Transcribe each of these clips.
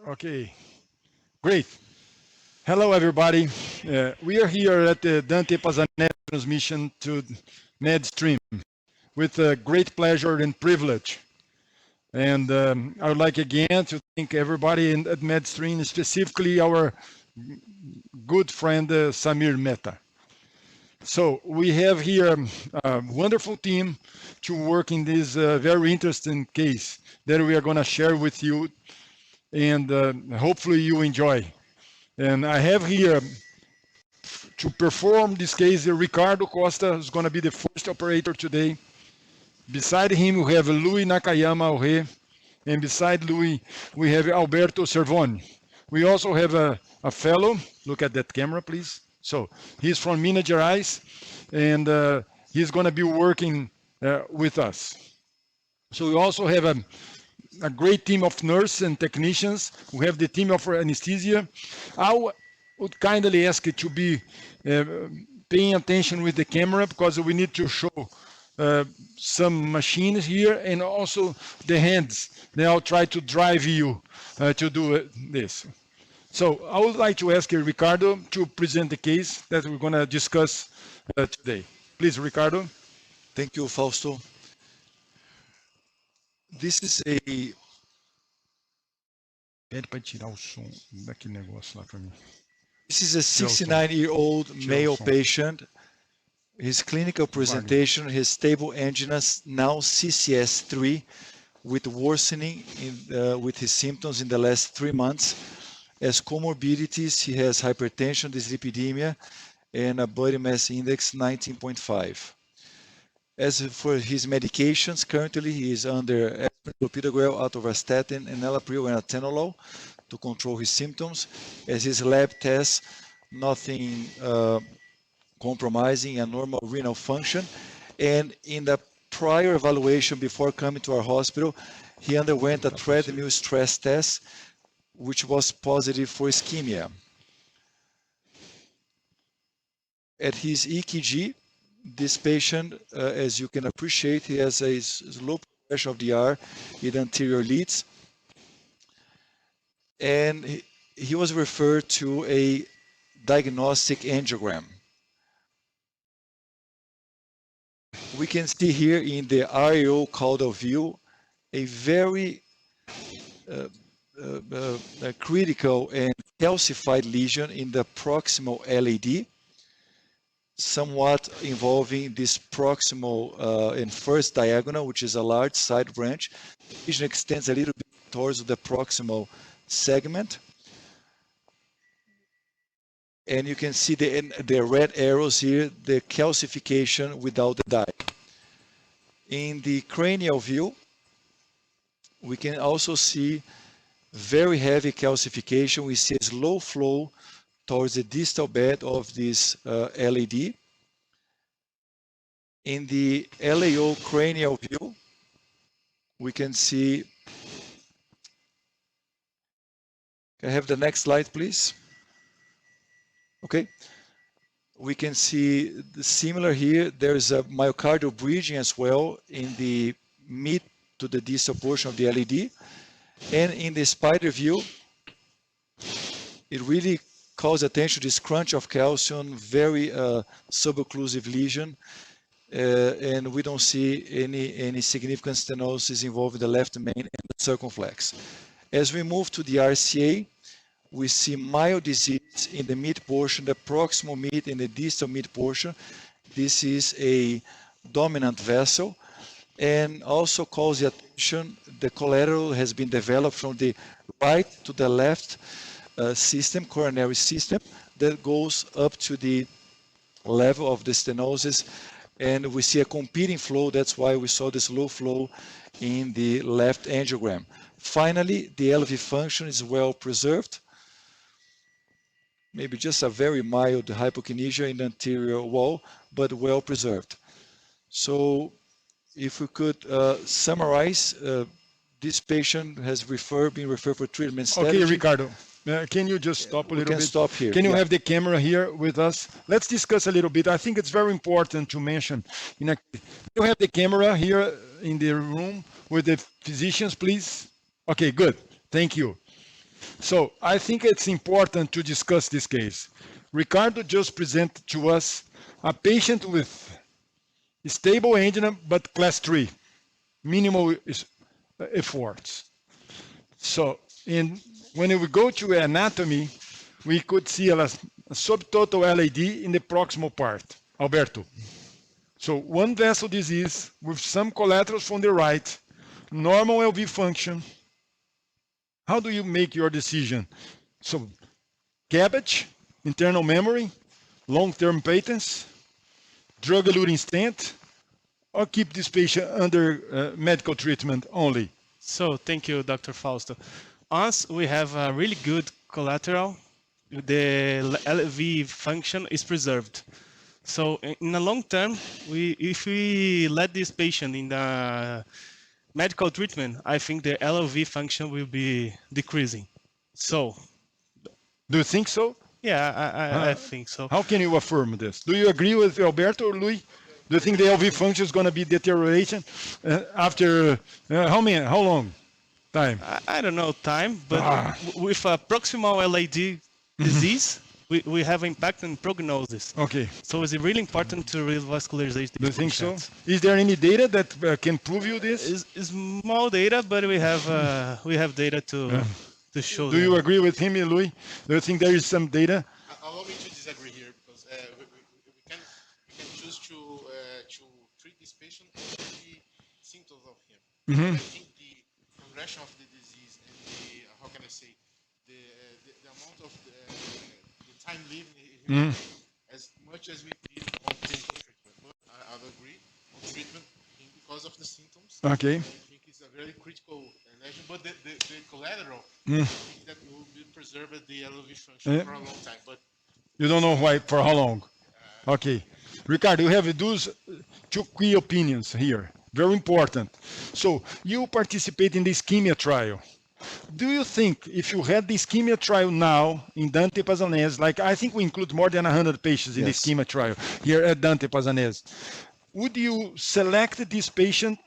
Okay, great. Hello, everybody. We are here at the Dante Pazzanelli transmission to MedStream with great pleasure and privilege. And I would like again to thank everybody at MedStream, specifically our good friend Samir Mehta. So we have here a wonderful team to work in this very interesting case that we are going to share with you, and hopefully you enjoy. And I have here to perform this case Ricardo Costa, who's going to be the first operator today. Beside him, we have Louis Nakayama Ohe, and beside Louis, we have Alberto Cervoni. We also have a fellow. Look at that camera, please. So he's from Minas Gerais, and he's going to be working with us. So we also have a great team of nurses and technicians. We have the team of anesthesia. I would kindly ask you to be paying attention with the camera because we need to show some machines here and also the hands. Then I'll try to drive you to do this. So I would like to ask you, Ricardo, to present the case that we're going to discuss today. Please, Ricardo. Thank you, Fausto. This is a Pede para tirar o som daquele negócio lá para mim. This is a 69-year-old male patient. His clinical presentation, his stable angina, now CCS3, with worsening with his symptoms in the last 3 months. As comorbidities, he has hypertension, dyslipidemia, and a body mass index 19.5. As for his medications, currently he is under aspirin, clopidogrel, atorvastatin, enalapril, and atenolol to control his symptoms. As his lab tests, nothing compromising a normal renal function. And in the prior evaluation before coming to our hospital, he underwent a treadmill stress test, which was positive for ischemia. At his EKG, this patient, as you can appreciate, he has a slow progression of the R in anterior leads. And he was referred to a diagnostic angiogram. We can see here in the RAO caudal view a very critical and calcified lesion in the proximal LAD, somewhat involving this proximal and first diagonal, which is a large side branch. The lesion extends a little bit towards the proximal segment. And you can see the red arrows here, the calcification without the dye. In the cranial view, we can also see very heavy calcification. We see a slow flow towards the distal bed of this LAD. In the LAO cranial view, we can see, can I have the next slide, please? Okay. We can see similar here. There's a myocardial bridging as well in the mid to the distal portion of the LAD. And in the spider view, it really calls attention to this crunch of calcium, very subocclusive lesion. And we don't see any significant stenosis involving the left main and the circumflex. As we move to the RCA, we see mild disease in the mid portion, the proximal mid and the distal mid portion. This is a dominant vessel, and also calls the attention, the collateral has been developed from the right to the left system, coronary system, that goes up to the level of the stenosis, and we see a competing flow. That's why we saw this low flow in the left angiogram. Finally, the LV function is well preserved. Maybe just a very mild hypokinesia in the anterior wall, but well preserved. So if we could summarize, this patient has been referred for treatment strategy. Okay, Ricardo, can you just stop a little bit? We can stop here. Can you have the camera here with us? Let's discuss a little bit. I think it's very important to mention. You have the camera here in the room with the physicians, please? Okay, good. Thank you. So I think it's important to discuss this case. Ricardo just presented to us a patient with stable angina but class 3, minimal efforts. So when we go to anatomy, we could see a subtotal LAD in the proximal part, Alberto. So one vessel disease with some collaterals from the right, normal LV function. How do you make your decision? So cabbage, internal memory, long-term patents, drug-eluting stent, or keep this patient under medical treatment only? So thank you, Dr. Fausto. Once we have a really good collateral, the LV function is preserved. So in the long term, if we let this patient in the medical treatment, I think the LV function will be decreasing. So Do you think so? yeah, I think so. How can you affirm this? Do you agree with Alberto or Louis? Do you think the LV function is going to be deterioration after how long time? I don't know time, but Ah. with a proximal LAD disease, we have impact on prognosis. Okay. So it's really important to revascularize Do you these think so? patients. Is there any data that can prove you this? It's small data, but we have data to show. Do you them. agree with him, Louis? Do you think there is some data? Allow me to disagree here because we can choose to treat this patient on the symptoms of him. Mhm. I think the progression of the disease and the how can I say the amount of the time living Mhm. as much as we did on clinical treatment. But I would agree on treatment because of the symptoms. Okay. I think it's a very critical lesion, but the collateral, Mm. I think that will be preserved the LV function Yeah. for a long time. But You don't know why for how long. Okay. Ricardo, you have those two key opinions here. Very important. So you participate in the ischemia trial. Do you think if you had the ischemia trial now in Dante Pazanese, like I think we include more than 100 patients in the Yes. ischemia trial here at Dante Pazanese, would you select this patient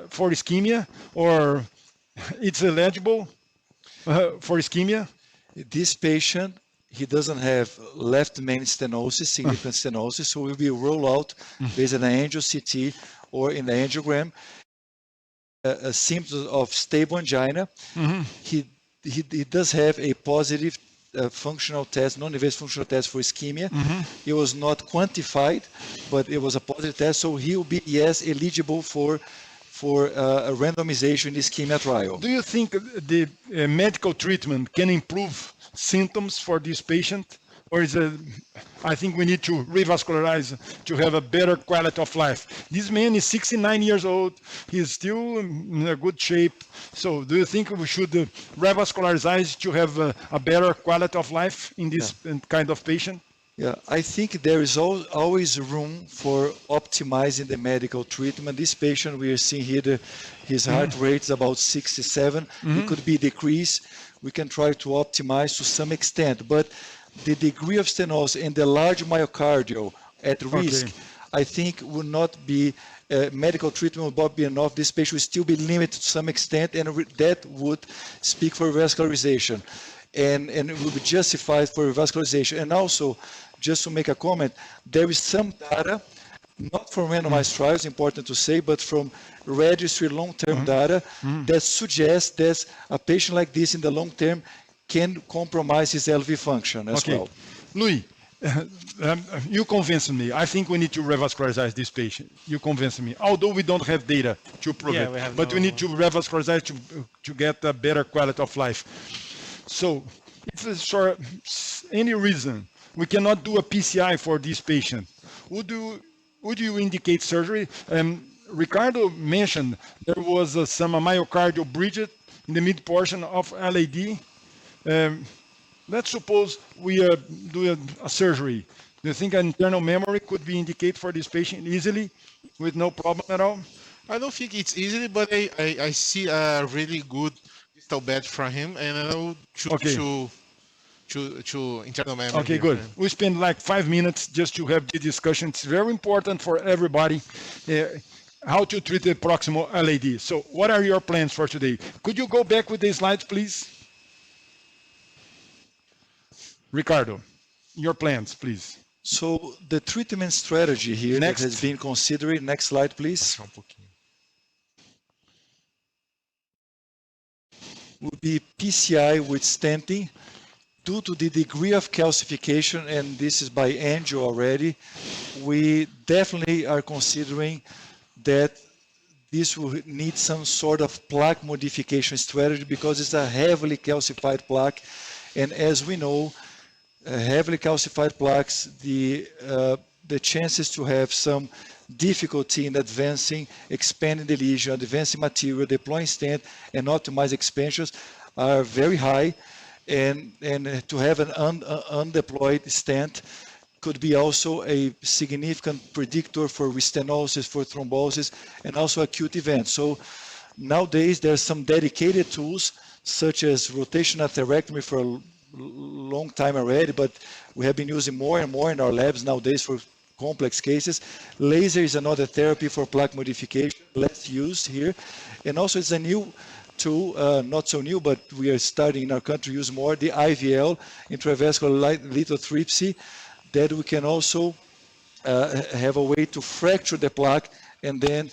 for ischemia or it's eligible for ischemia? This patient, he doesn't have left main stenosis, significant stenosis, so will be rolled out based on an angio CT or in the angiogram. Symptoms of stable angina. He does have a positive functional test, non-invasive functional test for ischemia. It was not quantified, but it was a positive test, so he will be eligible for a randomization in the ischemia trial. Do you think the medical treatment can improve symptoms for this patient? Or is it, I think we need to revascularize to have a better quality of life. This man is 69 years old. He's still in a good shape. So do you think we should revascularize to have a better quality of life in this kind of patient? Yeah, I think there is always room for optimizing the medical treatment. This patient we are seeing here, his heart rate is about 67. It could be decreased. We can try to optimize to some extent, but the degree of stenosis and the large myocardial at risk, I think will not be medical treatment will not be enough. This patient will still be limited to some extent, and that would speak for vascularization. And it will be justified for revascularization. And also, just to make a comment, there is some data, not from randomized trials, important to say, but from registry long-term data that suggests that a patient like this in the long term can compromise his LV function as well. Louis, you convinced me. I think we need to revascularize this patient. You convinced me. Although we don't have data to prove Yeah, it, we have but we no- need to revascularize to get a better quality of life. So, if there's for any reason we cannot do a PCI for this patient, would you indicate surgery? Ricardo mentioned there was some myocardial bridge in the mid portion of LAD. Let's suppose we do a surgery. Do you think an internal memory could be indicated for this patient easily with no problem at all? I don't think it's easy, but I see a really good distal bed from him, and I will choose Okay. to internal memory Okay, here good. for him. We spend like 5 minutes just to have the discussion. It's very important for everybody how to treat the proximal LAD. So what are your plans for today? Could you go back with the slides, please? Ricardo, your plans, please. So the treatment strategy here Next. that has been considered, next slide, please, would be PCI with stenting. Due to the degree of calcification, and this is by angio already, we definitely are considering that this will need some sort of plaque modification strategy because it's a heavily calcified plaque. And as we know, heavily calcified plaques, the chances to have some difficulty in advancing, expanding the lesion, advancing material, deploying stent, and optimize expansions are very high. And to have an undeployed stent could be also a significant predictor for restenosis, for thrombosis, and also acute events. So nowadays there are some dedicated tools such as rotational atherectomy for a long time already, but we have been using more and more in our labs nowadays for complex cases. Laser is another therapy for plaque modification, less used here. And also it's a new tool, not so new, but we are starting in our country to use more, the IVL, intravascular lithotripsy, that we can also have a way to fracture the plaque and then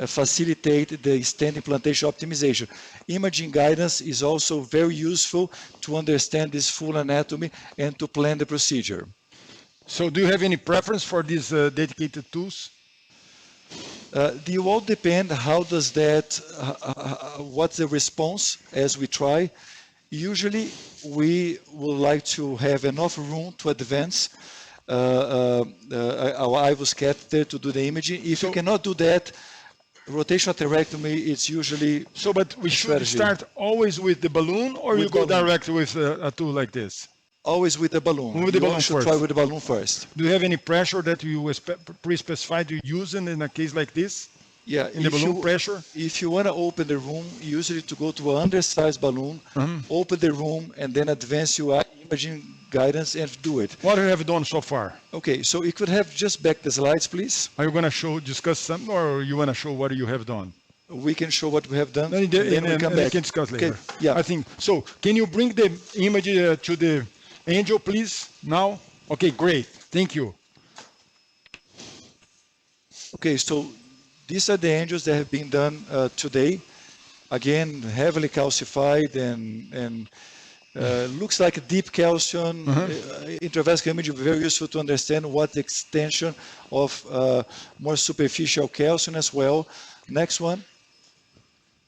facilitate the stent implantation optimization. Imaging guidance is also very useful to understand this full anatomy and to plan the procedure. So do you have any preference for these dedicated tools? They all depend how does that, what's the response as we try. Usually we would like to have enough room to advance our IVUS catheter to do the imaging. If you cannot do that, rotational atherectomy is usually So, but we should strategy. start always with the balloon, or With you go balloon. direct with a tool like this? always with the balloon. With the You balloon always should first. try with the balloon first. Do you have any pressure that you pre-specify to use in a case like this? Yeah, In the balloon pressure? if you want to open the room, usually to go to an undersized balloon, open the room, and then advance your imaging guidance and do it. What have you done so far? Okay, so you could have just back the slides, please. Are you going to discuss something, or you want to show what you have done? We can show what we have done, Then, then we come we back. can discuss later. Okay, yeah. I think so. Can you bring the image to the angel, please? Now. Okay, great. Thank you. Okay, so these are the angels that have been done today. Again, heavily calcified and looks like a deep calcium. Intravascular imaging very useful to understand what the extension of more superficial calcium as well. Next one,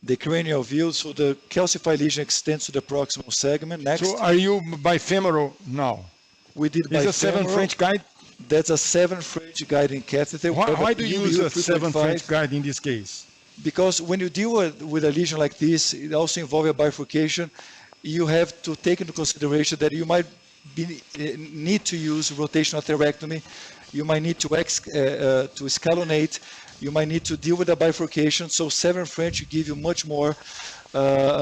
the cranial view. So the calcified lesion extends to the proximal segment. Next, So are you bifemoral now? we did Is a 7 bifemoral. French guide? That's a 7 French guiding catheter. Why do you use a 7 3.5? French guide in this case? Because when you deal with a lesion like this, it also involves a bifurcation. You have to take into consideration that you might need to use rotational atherectomy. You might need to escalonate. You might need to deal with a bifurcation. So 7 French give you much more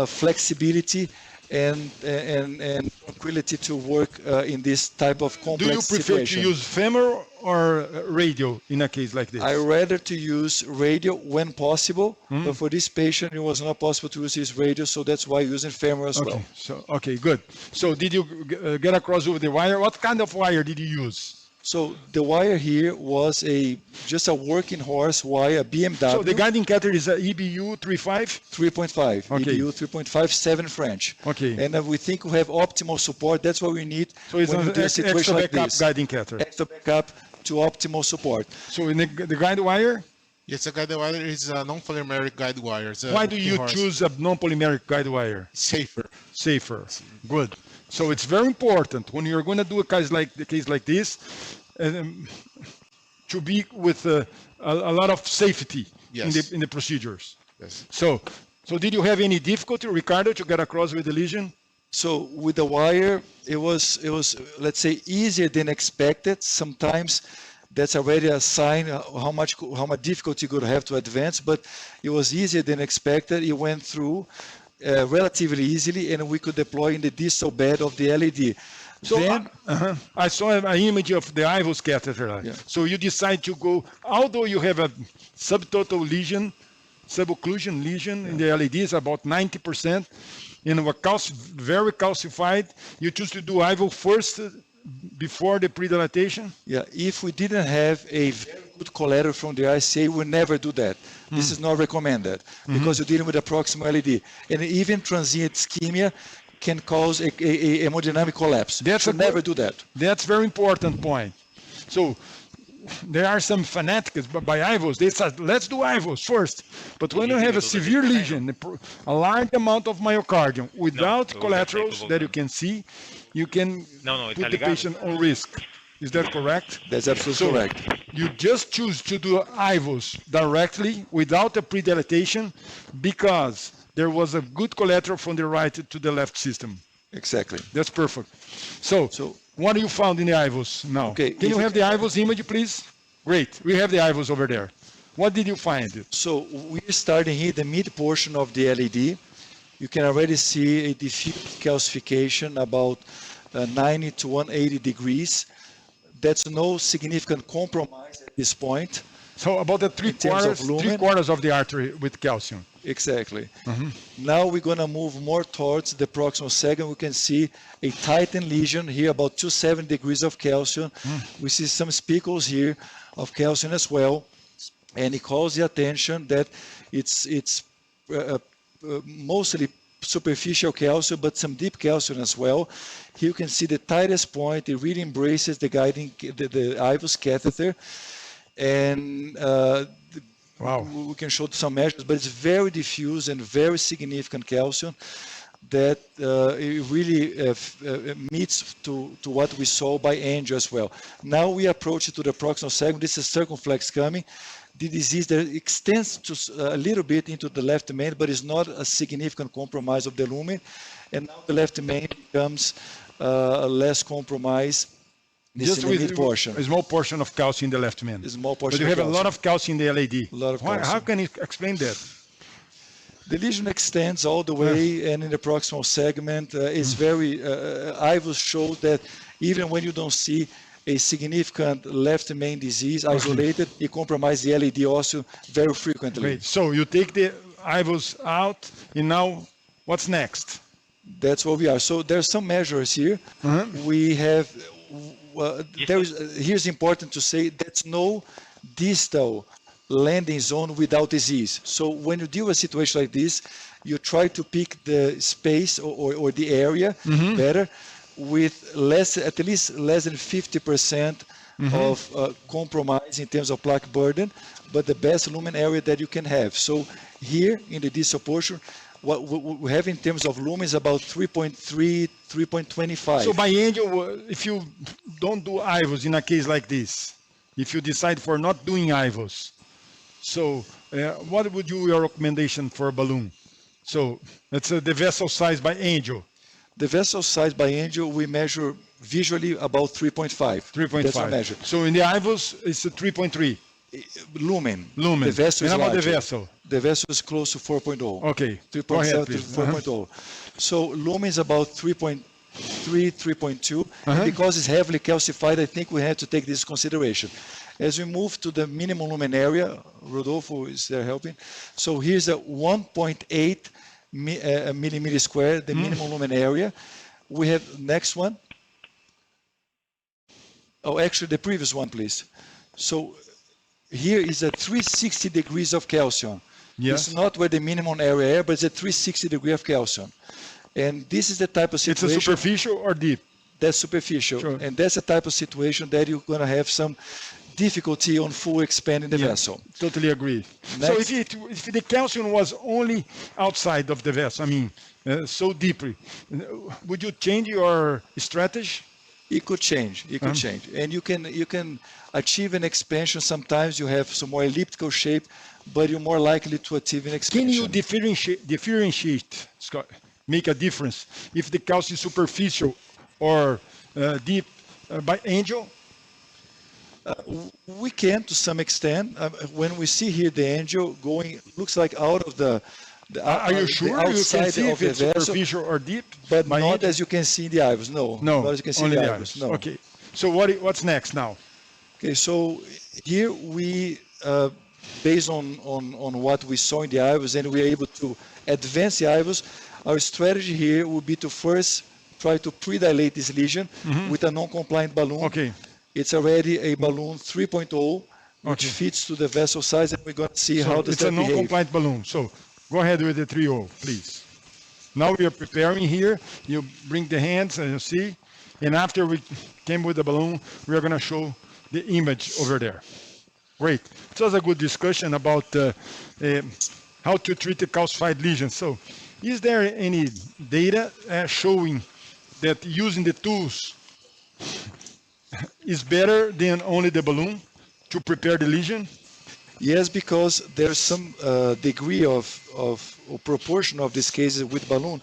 flexibility and tranquility to work in this type of complex Do you prefer situation. to use femoral or radial in a case like this? I rather to use radial when possible, but for this patient it was not possible to use his radial, so that's why I'm using femoral as well. So okay, good. So did you get across with the wire? What kind of wire did you use? So the wire here was just a working horse wire, BMW. So the guiding catheter is a EBU 3.5. 3.5, Okay. EBU 3.5, 7 French. Okay. And we think we have optimal support. That's what we need So it's when we an do a extra situation like backup this. guiding catheter. Extra backup to optimal support. So in the guide wire, Yes, a guide wire is a non-polymeric guide wire. It's a why do you horse. choose a non-polymeric guide wire? Safer. Safer. Good. So it's very important when you're going to do a case like this, to be with a lot of safety Yes. in the procedures. Yes. So did you have any difficulty, Ricardo, to get across with the lesion? So with the wire, it was let's say easier than expected. Sometimes that's already a sign how much difficulty you could have to advance, but it was easier than expected. It went through relatively easily, and we could deploy in the distal bed of the LED. So Then, I saw an image of the IVUS catheter. Yeah. So you decide to go, although you have a subtotal lesion, subocclusion lesion in the LED is about 90%. In a very calcified, you choose to do IVL first before the pre-dilatation? Yeah, if we didn't have a very good collateral from the ICA, we never do that. This is not recommended because you're dealing with a proximal LED. And even transient ischemia can cause a hemodynamic collapse. That's never do that. That's very important point. So there are some fanatics by IVOs. They said, let's do IVOs first. But when you have a severe lesion, a large amount of myocardium without collaterals that you can see, you can put the patient on risk. Is that correct? That's absolutely correct. You just choose to do IVOs directly without a pre-dilatation because there was a good collateral from the right to the left system. Exactly. That's perfect. So what do you found in the IVOs now? Okay, Can you have the IVOs image, please? Great. We have the IVOs over there. What did you find? So we're starting here the mid portion of the LED. You can already see a diffuse calcification about 90 to 180 degrees. That's no significant compromise at this point. So about the three quarters of the artery with calcium. Exactly. Now we're going to move more towards the proximal segment. We can see a tightened lesion here, about 270 degrees of calcium. We see some speckles here of calcium as well. And it calls the attention that it's mostly superficial calcium, but some deep calcium as well. Here you can see the tightest point. It really embraces the the IVUS catheter. And we can show some measures, but it's very diffuse and very significant calcium that it really meets to what we saw by angio as well. Now we approach it to the proximal segment. This is circumflex coming. The disease that extends to a little bit into the left main, but is not a significant compromise of the lumen. And now the left main becomes less compromised. Just with a small portion of calcium in the left main. But you have a lot of calcium in the LED. How can you explain that? The lesion extends all the way, and in the proximal segment is very. IVUS show that even when you don't see a significant left main disease isolated, it compromises the LED also very frequently. Great. So you take the IVUS out, and now what's next? That's what we are. So there's some measures here. We have. Here's important to say that's no distal landing zone without disease. So when you deal with a situation like this, you try to pick the space or the area better with at least less than 50% of compromise in terms of plaque burden, but the best lumen area that you can have. So here in the distal portion, what we have in terms of lumen is about 3.3, 3.25. So by angel, if you don't do IVUS in a case like this, if you decide for not doing IVUS, so what would be your recommendation for a balloon? So that's the vessel size by angel. The vessel size by angel, we measure visually about 3.5. 3.5. That's our measure. So in the IVUS, it's a 3.3. Lumen. The vessel is larger. The vessel? The vessel is close to 4.0. Okay. 3.7 to 4.0. So lumen is about 3.3, 3.2. And because it's heavily calcified, I think we have to take this consideration. As we move to the minimum lumen area, Rodolfo is there helping. So here's a 1.8 millimeter square, the minimum lumen area. We have next one. Oh, actually the previous one, please. So here is a 360 degrees of calcium. Yes. It's not where the minimum area is, but it's a 360 degree of calcium. And this is the type of situation. It's a superficial or deep? That's superficial. Sure. And that's the type of situation that you're going to have some difficulty on full expanding the vessel. Totally agree. Next. So if the calcium was only outside of the vessel, I mean, so deeply, would you change your strategy? It could change. It could change, and you can achieve an expansion. Sometimes you have some more elliptical shape, but you're more likely to achieve an expansion. Can you differentiate, Scott, make a difference if the calcium is superficial or deep by angel? We can to some extent. When we see here the angel going, looks like out of the. Are you sure you can see if it's superficial or deep? But not as you can see in the IVUS, no. No, not as you can see only in the the IVUS. No. Okay, so what's next now? Okay, so here we based on what we saw in the IVUS, and we are able to advance the IVUS, our strategy here would be to first try to pre-dilate this lesion with a non-compliant balloon. Okay. It's already a balloon 3.0, which Okay. fits to the vessel size, and we're going to see So how does it's a that behave. non-compliant balloon. So go ahead with the 3.0, please. Now we are preparing here. You bring the hands and you see. And after we came with the balloon, we are going to show the image over there. Great. It was a good discussion about how to treat the calcified lesions. So is there any data showing that using the tools is better than only the balloon to prepare the lesion? Yes, because there's some degree of or proportion of these cases with balloon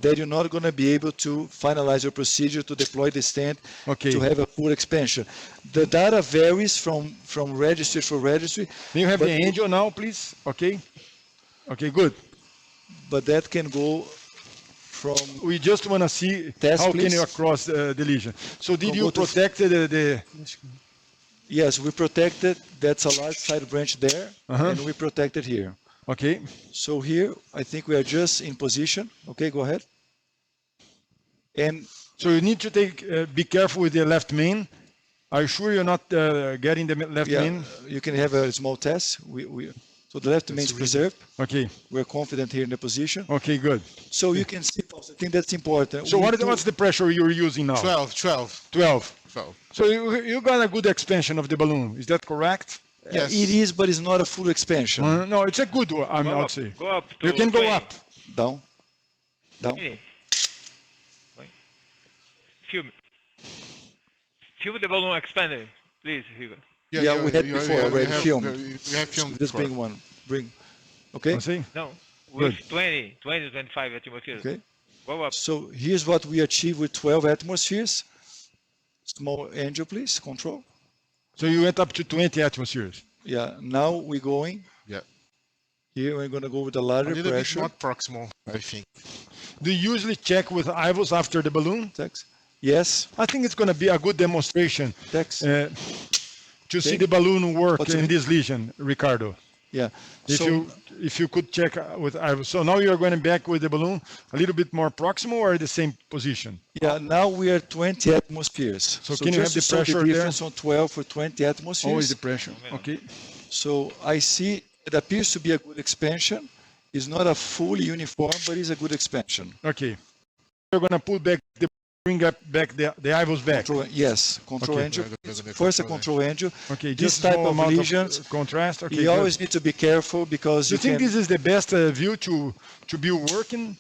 that you're not going to be able to finalize your procedure to deploy the stent to have a full expansion. The data varies from registry for registry. Can you have but, the angel now, please? Okay. Okay, good. But that can go from... We just want to see Test, how please. can you cross the lesion. So did Go you to- protect the Yes, we protected. That's a large side branch there, and we protected here. okay. So here, I think we are just in position. Okay, go ahead. And So you need to be careful with the left main. Are you sure you're not getting the left yeah, main? you can have a small test. So the left main is preserved. Okay. We're confident here in the position. Okay, good. So you can see, I think that's important. So what's the pressure you're using now? 12, 12, 12. 12. So you got a good expansion of the balloon. Is that correct? Yes. It is, but it's not a full expansion. No, it's a good one, I would say. Go up to You can go 20. up. Down. Down. Yeah. Film. Film the balloon expanded, please, Hugo. Yeah, we had before already filmed. We have filmed Just before. bring one. Bring. Okay. You see? No, with Good. 20 to 25 atmospheres. Okay. Go up. So here's what we achieved with 12 atmospheres. Small angel, please. Control. So you went up to 20 atmospheres. Yeah. Now we're going. Yeah. Here we're going to go with a A larger little pressure. bit not proximal, I think. Do you usually check with IVOS after the balloon? Tex. Yes. I think it's going to be a good demonstration Tex. to see the balloon work What's in it? this lesion, Ricardo. Yeah. If you could check with IVOS. So now you're going back with the balloon a little bit more proximal or the same position? Yeah, now we are 20 atmospheres. So can you have just the to show pressure the there? difference on 12 for 20 atmospheres. Always the pressure. Okay. So I see it appears to be a good expansion. It's not a fully uniform, but it's a good expansion. Okay. You're going to pull back bring back the IVOS back. Yes, control Okay. angel. We're gonna First a control control angel. Okay, This just type small of amount lesions, contrast. Okay. you good. always need to be careful because Do you think this is the best view to be working?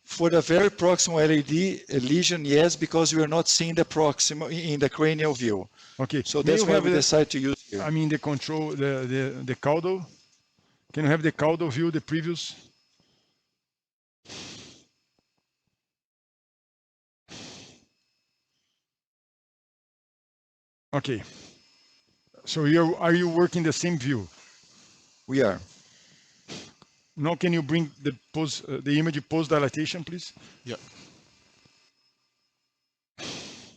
for the very proximal LED lesion, yes, because we are not seeing the proximal in the cranial view. Okay. So May that's you why have we the- decided to use here. I mean the control, the caudal. Can you have the caudal view, the previous? Okay. So are you working the same view? We are. Now can you bring the image post dilatation, please? Yeah.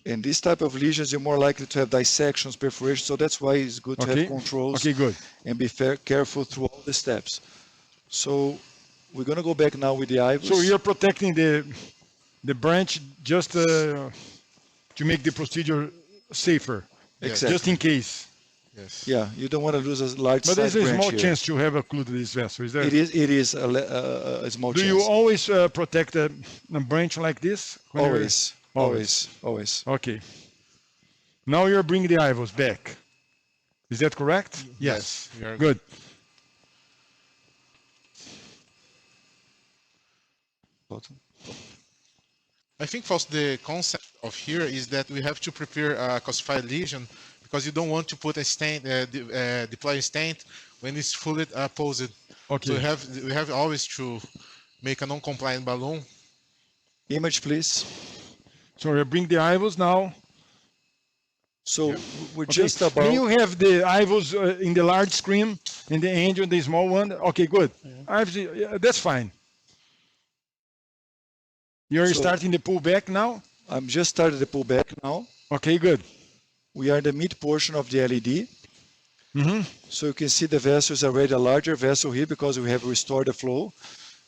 In this type of lesions, you're more likely to have dissections, perforations. So that's why it's good to Okay. have controls Okay, good. and be careful through all the steps. So we're going to go back now with the IVUS. So you're protecting the branch just to make the procedure safer, Exactly. just in case. Yes. Yeah, you don't want to lose a large But side there's a branch small here. chance to have occluded this vessel. Is there? It is a small Do chance. you always protect a branch like this? when you're- Always. Okay. Now you're bringing the IVOS back. Is that correct? Yes, we are Good. I think, Faust, the concept of here is that we have to prepare a calcified lesion because you don't want to put a stent, deploy a stent when it's fully posed. Okay. So we have always to make a non-compliant balloon. Image, please. So you bring the IVOS now. So we're Okay. just about. Can you have the IVOS in the large screen and the angel in the small one? Okay, good. Yeah, that's fine. You're So- starting the pullback now? I'm just started the pullback now. Okay, good. We are in the mid portion of the LED. So you can see the vessel is already a larger vessel here because we have restored the flow.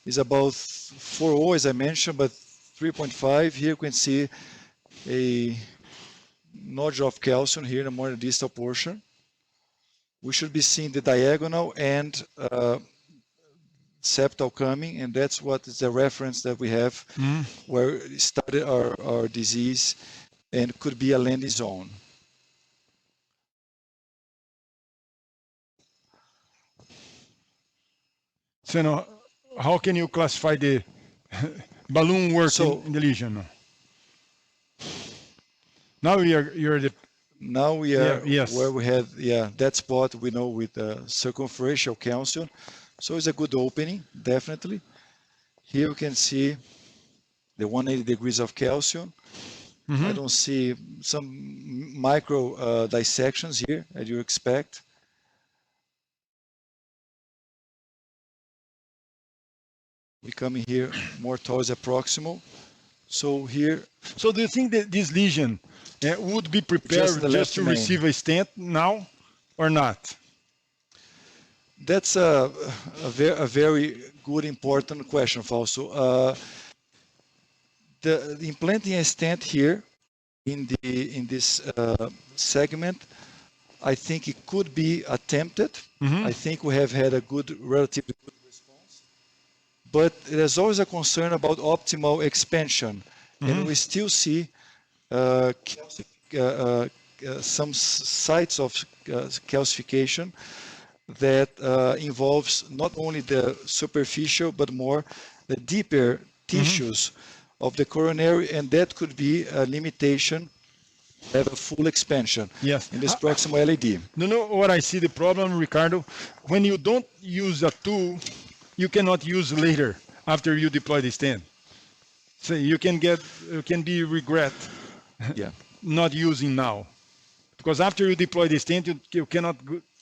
It's about 4.0 as I mentioned, but 3.5. Here you can see a nodule of calcium here in the more distal portion. We should be seeing the diagonal and septal coming, and that's what is the reference that we have where it started our disease and could be a landing zone. So now, how can you classify the balloon work in the lesion? Now you're the Now we are yes. where we have that spot we know with circumferential calcium, so it's a good opening definitely. Here you can see the 180 degrees of calcium. I don't see some micro dissections here as you expect. We come in here more towards the proximal. So here. So do you think that this lesion would be prepared just to receive a stent now or not? That's a very good, important question, Fausto. The implanting a stent here in this segment, I think it could be attempted. I think we have had a relatively good response, but there's always a concern about optimal expansion, and we still see some sites of calcification that involves not only the superficial but more the deeper tissues of the coronary, and that could be a limitation to have a full expansion in this proximal LED. You know what I see the problem, Ricardo? When you don't use a tool, you cannot use later after you deploy the stent. So you can be regret not using now. Because after you deploy the stent, you cannot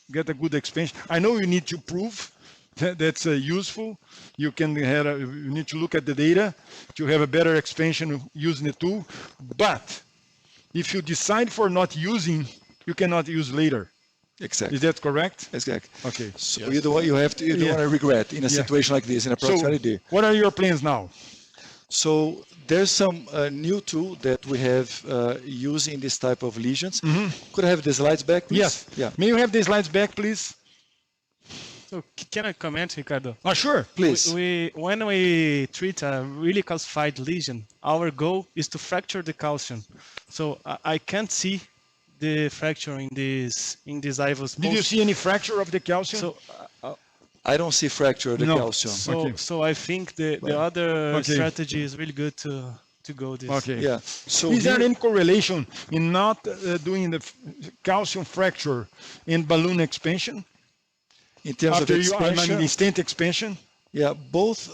get a good expansion. I know you need to prove that's useful. You need to look at the data to have a better expansion using the tool. But if you decide for not using, you cannot use later. Exactly. Is that correct? Exactly. Okay. So you don't want to regret in a situation like this in a proximal LED. What are your plans now? So there's some new tool that we have using this type of lesions. Could I have the slides back, please? Yes. Yeah. May you have the slides back, please? So can I comment, Ricardo? Sure. Please. When we treat a really calcified lesion, our goal is to fracture the calcium. So I can't see the fracture in this IVL. Did you see any fracture of the calcium? So I don't see fracture of the calcium. So I think the other strategy is really good to go this. Okay. Yeah. So is there any correlation in not doing the calcium fracture in balloon expansion? In terms of expansion, stent expansion? Yeah, both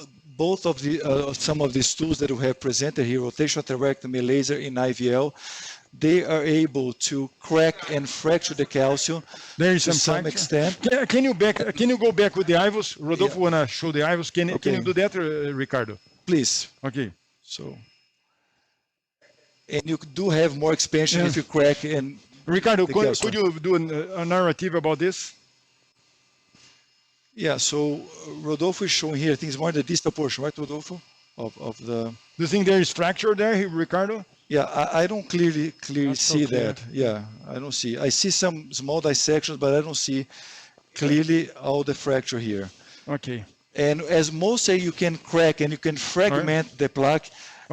of the some of these tools that we have presented here, rotational atherectomy, laser in IVL, they are able to crack and fracture the calcium to some extent. Can you go back with the IVLs? Rodolfo wanna show the IVLs. Can you do that, Ricardo? Please. Okay. So, and you do have more expansion if you crack and. Ricardo, could you do a narrative about this? Yeah. So Rodolfo is showing here. I think it's more the distal portion, right, Rodolfo? Of the. Do you think there is fracture there, Ricardo? Yeah, I don't clearly Not so see clear. that. Yeah, I don't see. I see some small dissections, but I don't see clearly all the fracture here. Okay. And as most say, you can crack and you can fragment the plaque.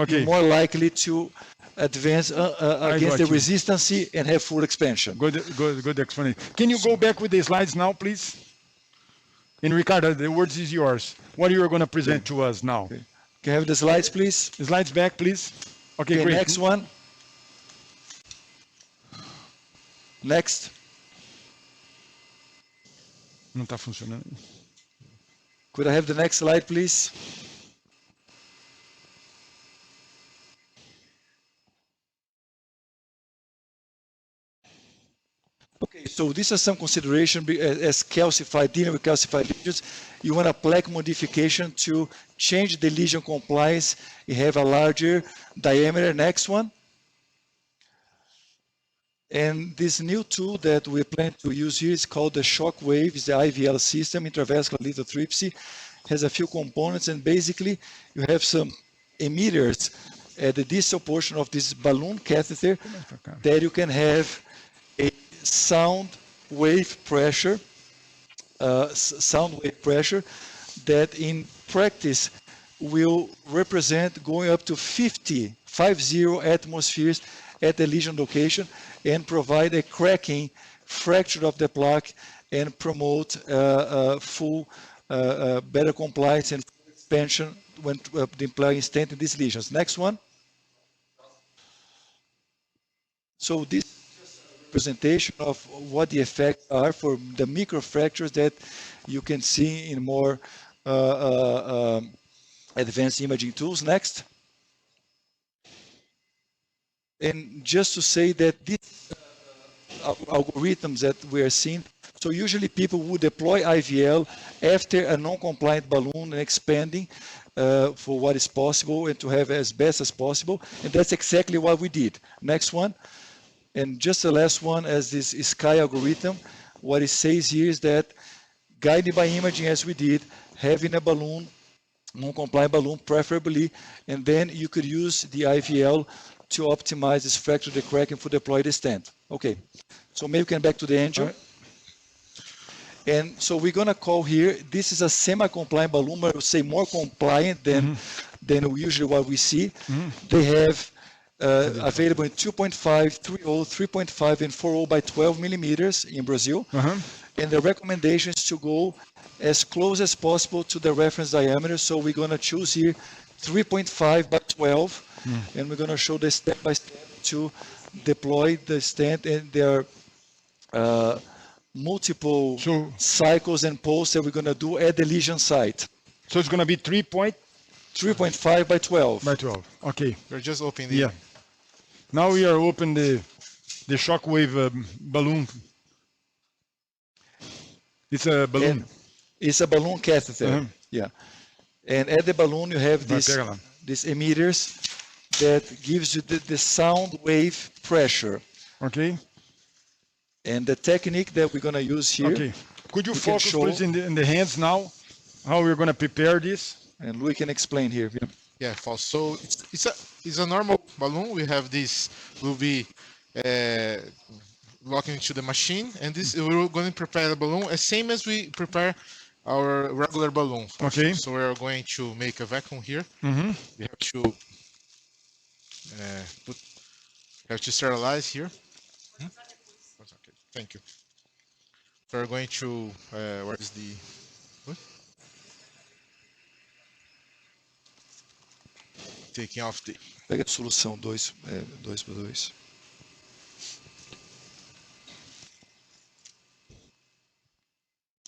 You're more likely to advance against the resistance and have full expansion. Good explanation. Can you go back with the slides now, please? And Ricardo, the words is yours. What are you going to present to us now? Okay. Can I have the slides, please? The slides back, please. Okay, great. Next one. Next. Não está funcionando. Could I have the next slide, please? Okay, so these are some consideration as dealing with calcified lesions. You want a plaque modification to change the lesion compliance. You have a larger diameter. Next one. And this new tool that we plan to use here is called the Shockwave. It's the IVL system, intravascular lithotripsy. Has a few components, and basically you have some emitters at the distal portion of this balloon catheter that you can have a sound wave pressure, that in practice will represent going up to 50 atmospheres at the lesion location and provide a cracking, fracture of the plaque, and promote full better compliance and expansion when deploying stent in these lesions. Next one. So this presentation of what the effects are for the microfractures that you can see in more advanced imaging tools. Next. And just to say that these algorithms that we are seeing, so usually people would deploy IVL after a non-compliant balloon and expanding for what is possible and to have as best as possible. And that's exactly what we did. Next one. And just the last one, as this SKY algorithm, what it says here is that guided by imaging as we did, having a balloon, non-compliant balloon preferably, and then you could use the IVL to optimize this fracture, the cracking for deploy the stent. Okay, so maybe we can back to the engine. Right. And so we're gonna call here, this is a semi-compliant balloon, but I would say more compliant than usually what we see. They have available in 2.5, 3.0, 3.5, and 4.0 by 12 millimeters in Brazil. And the recommendation is to go as close as possible to the reference diameter. So we're gonna choose here 3.5 by 12. And we're going to show the step by step to deploy the stent, and there are multiple cycles and pulls that we're going to do at the lesion site. So it's going to be 3.5 by 12. By 12. Okay. We're just opening the Now we are open the shockwave balloon. It's a balloon. And it's a balloon catheter. Yeah. And at the balloon you have these emitters that gives you the sound wave pressure. Okay. And the technique that we're going to use here. Okay. Could you focus please in the hands now, how we're going to prepare this? And Louis can explain here. Yeah, false. So it's a normal balloon. We have this, will be locking into the machine, and this we're going to prepare the balloon as same as we prepare our regular balloon. Okay. So we're going to make a vacuum here. We have to sterilize here. Okay, thank you. So we're going to where is the taking off the pega a solução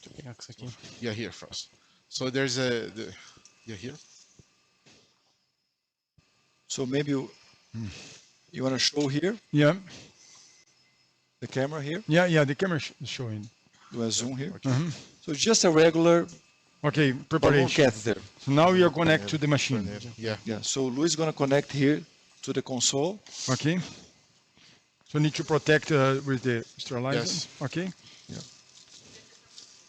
2x2. Yeah, here first. So there's here. So maybe you want to show here? Yeah. The camera here? Yeah, the camera is showing. Do a zoom here. Okay. So just a regular preparation catheter. So now we are connect to the machine. Yeah. So Luis is going to connect here to the console. Okay. So need to protect with the sterilizer. Yes. Okay. Yeah.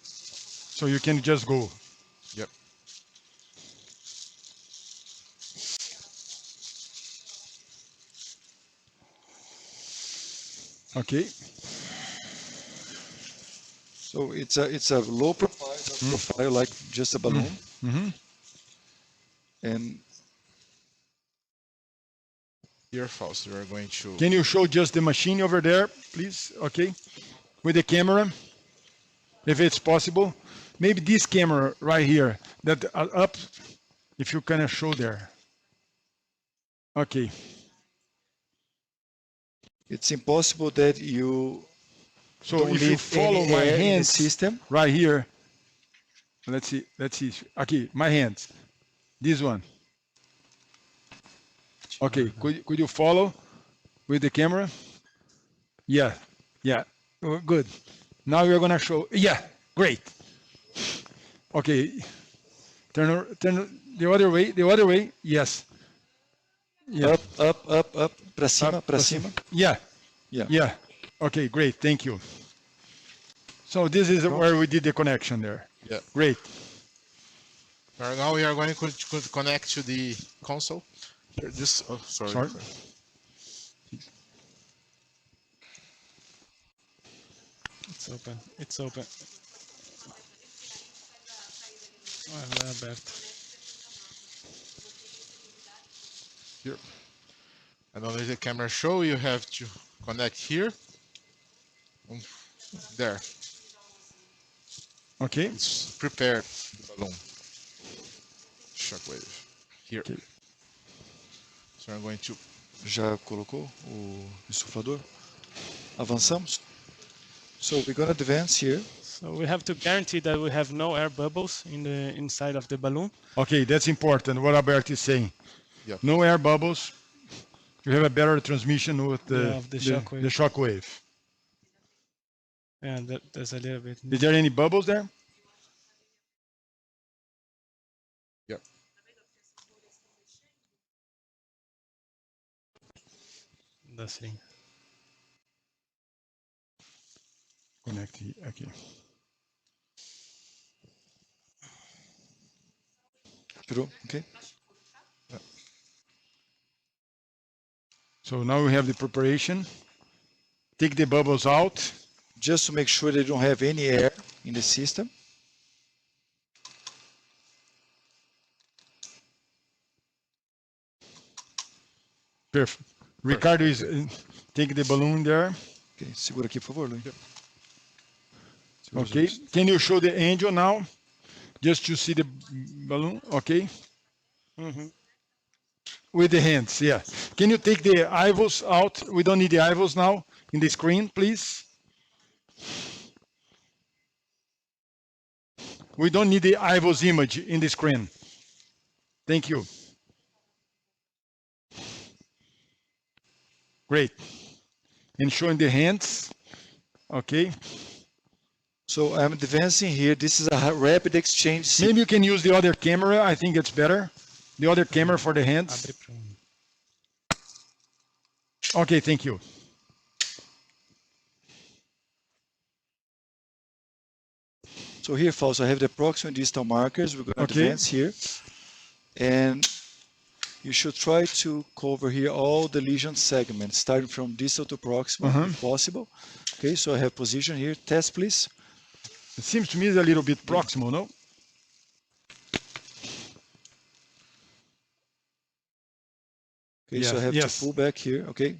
So you can just go. Yep. Okay. So it's a low profile, like just a balloon. And Here, Fausto, we are going to. Can you show just the machine over there, please? Okay. With the camera, if it's possible. Maybe this camera right here, that up, if you can show there. Okay. It's impossible that you. So if you follow my hands system right here, let's see. Okay, my hands. This one. Okay, could you follow with the camera? Yeah. Oh, good. Now we're gonna show. Yeah, great. Okay, turn the other way. Yes. Yeah. Up, pra cima. Yeah. Okay, great. Thank you. So this is where we did the connection there. Yeah. Great. Now we are going to connect to the console. Here, this. Oh, sorry. Sorry. It's open. It's open. Ah, aberto. Here. And only the camera show you have to connect here. There. Okay. It's prepared the balloon. Shockwave. Here. Okay. So I'm going to. Já colocou o insuflador? Avançamos? So we're going to advance here. So we have to guarantee that we have no air bubbles in the inside of the balloon. Okay, that's important. What Alberto is saying. Yep. No air bubbles. You have a better transmission with Yeah, of the shock wave. the shock wave. Yeah, there's a little bit. Is there any bubbles there? Yep. That's it. Connect here. Okay. Tirou? Okay. So now we have the preparation. Take the bubbles out. Just to make sure they don't have any air in the system. Perfect. Ricardo is take the balloon there. Okay, segura aqui, por favor, Luiz. Segura os Okay. dois. Can you show the angel now? Just to see the balloon. Okay. Mm-hmm. With the hands, yeah. Can you take the IVLs out? We don't need the IVLs now in the screen, please. We don't need the IVLs image in the screen. Thank you. Great. And showing the hands. Okay. So I'm advancing here. This is a rapid exchange system. Maybe you can use the other camera. I think it's better. The other camera for the hands. Abre para um. Okay, thank you. So here, Fausto, I have the approximate distal markers. We're going to Okay. advance here. And you should try to cover here all the lesion segments, starting from distal to proximal, if possible. Okay, so I have position here. Test, please. It seems to me it's a little bit proximal, no? Okay, so I have yes. to pull back here. Okay.